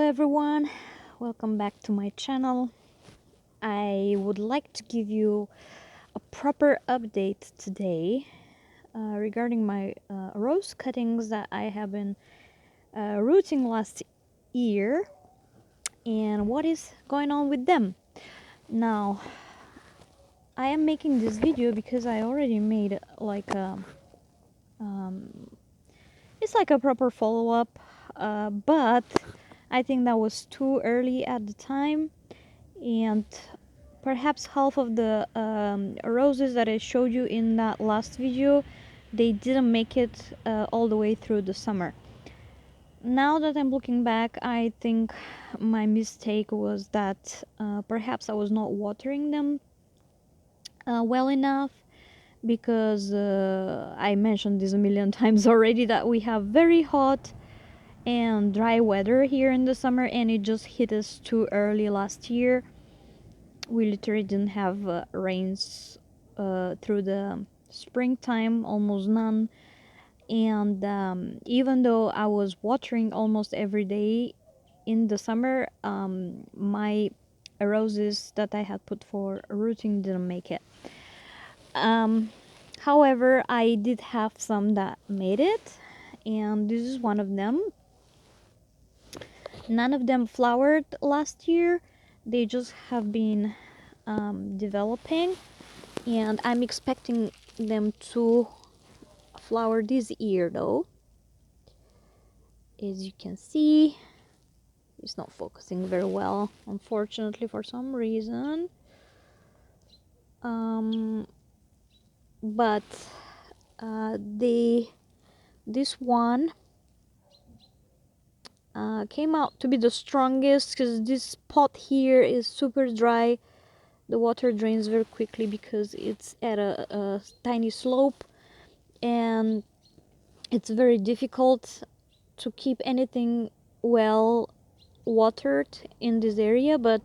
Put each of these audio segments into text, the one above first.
everyone, welcome back to my channel. I would like to give you a proper update today regarding my rose cuttings that I have been rooting last year and what is going on with them. Now, I am making this video because I already made like it's like a proper follow-up, but I think that was too early at the time, and perhaps half of the roses that I showed you in that last video, they didn't make it all the way through the summer. Now that I'm looking back, I think my mistake was that perhaps I was not watering them well enough, because I mentioned this a million times already that we have very hot and dry weather here in the summer, and it just hit us too early last year. We literally didn't have rains through the springtime, almost none. And even though I was watering almost every day in the summer, my roses that I had put for rooting didn't make it. However, I did have some that made it, and this is one of them. None of them flowered last year, they just have been developing, and I'm expecting them to flower this year though. As you can see, it's not focusing very well, unfortunately, for some reason. But this one came out to be the strongest, because this pot here is super dry. The water drains very quickly because it's at a tiny slope, and it's very difficult to keep anything well watered in this area, but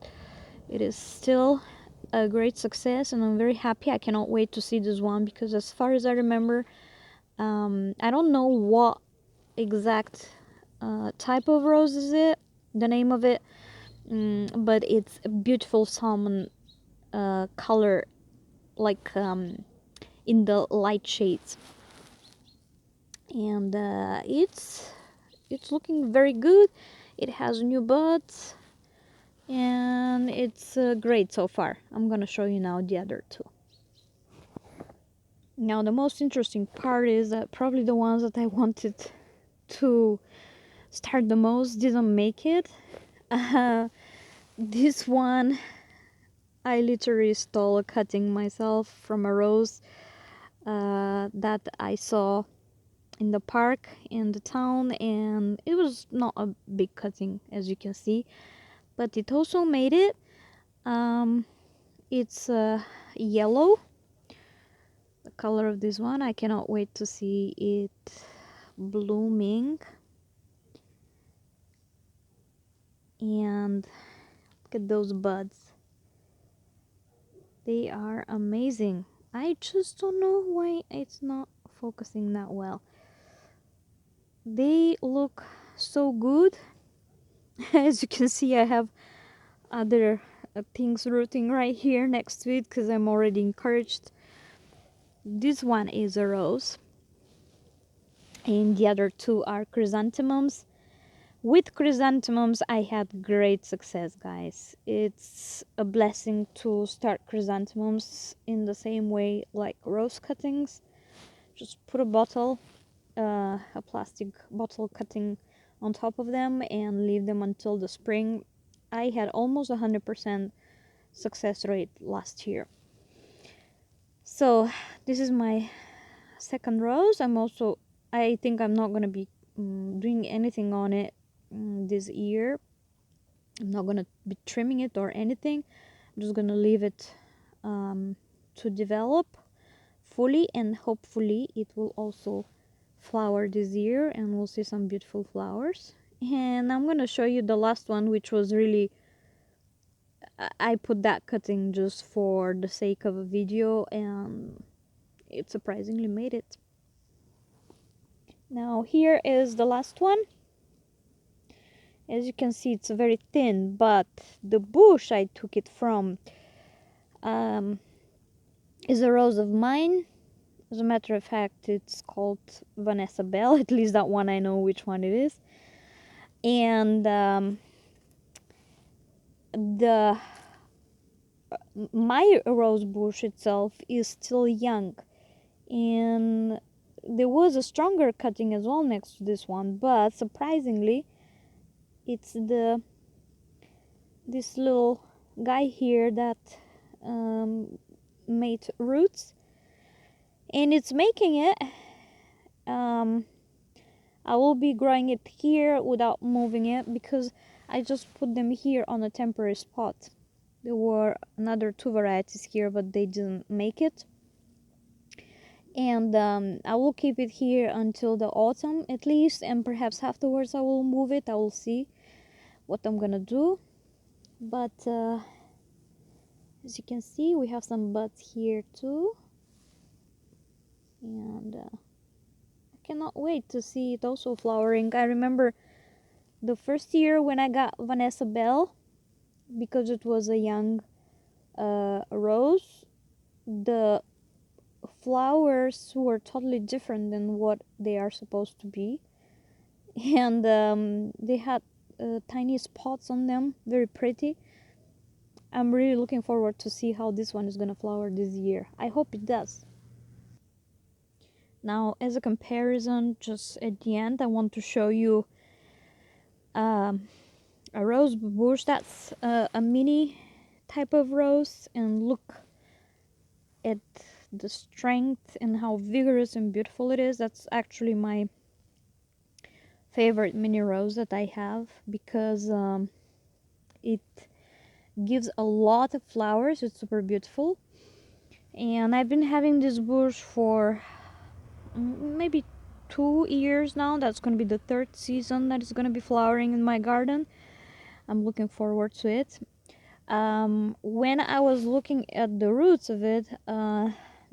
it is still a great success, and I'm very happy. I cannot wait to see this one, because as far as I remember, I don't know what exact type of rose is it, the name of it, but it's a beautiful salmon color, like in the light shades, and it's looking very good. It has new buds, and it's great so far. I'm gonna show you now the other two. Now, the most interesting part is that probably the ones that I wanted to start the most didn't make it. This one, I literally stole a cutting myself from a rose that I saw in the park in the town, and it was not a big cutting, as you can see, but it also made it. It's yellow, the color of this one. I cannot wait to see it blooming. And look at those buds, they are amazing. I just don't know why it's not focusing that well. They look so good. As you can see, I have other things rooting right here next to it, because I'm already encouraged. This one is a rose, and the other two are chrysanthemums. With chrysanthemums, I had great success, guys. It's a blessing to start chrysanthemums in the same way like rose cuttings. Just put a plastic bottle cutting on top of them and leave them until the spring. I had almost 100% success rate last year. So this is my second rose. I think I'm not gonna be doing anything on it this year. I'm not gonna be trimming it or anything. I'm just gonna leave it to develop fully, and hopefully it will also flower this year, and we'll see some beautiful flowers. And I'm gonna show you the last one, which was really, I put that cutting just for the sake of a video, and it surprisingly made it. Now here is the last one. As you can see, it's very thin, but the bush I took it from um, is a rose of mine. As a matter of fact, it's called Vanessa Bell. At least that one I know which one it is. And the my rose bush itself is still young, and there was a stronger cutting as well next to this one, but surprisingly it's this little guy here that made roots, and it's making it. I will be growing it here without moving it because I just put them here on a temporary spot. There were another two varieties here, but they didn't make it. And I will keep it here until the autumn at least, and perhaps afterwards I will move it. I will see what I'm gonna do. But as you can see, we have some buds here too, and I cannot wait to see it also flowering. I remember the first year when I got Vanessa Bell, because it was a young rose, the flowers were totally different than what they are supposed to be, and they had tiny spots on them, very pretty. I'm really looking forward to see how this one is gonna flower this year. I hope it does. Now, as a comparison, just at the end, I want to show you um, a rose bush that's a mini type of rose, and look at the strength and how vigorous and beautiful it is. That's actually my favorite mini rose that I have, because it gives a lot of flowers. It's super beautiful, and I've been having this bush for maybe 2 years now. That's gonna be the third season that is gonna be flowering in my garden. I'm looking forward to it. When I was looking at the roots of it,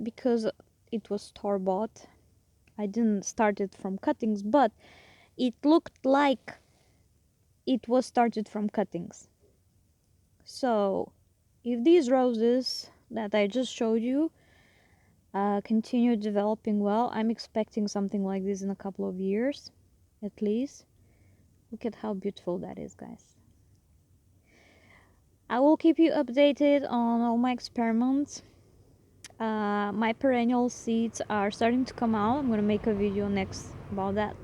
because it was store-bought, I didn't start it from cuttings, but it looked like it was started from cuttings. So if these roses that I just showed you continue developing well, I'm expecting something like this in a couple of years at least. Look at how beautiful that is, guys. I will keep you updated on all my experiments. My perennial seeds are starting to come out. I'm gonna make a video next about that.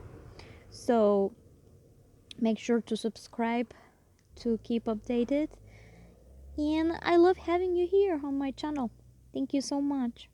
So make sure to subscribe to keep updated. And I love having you here on my channel. Thank you so much.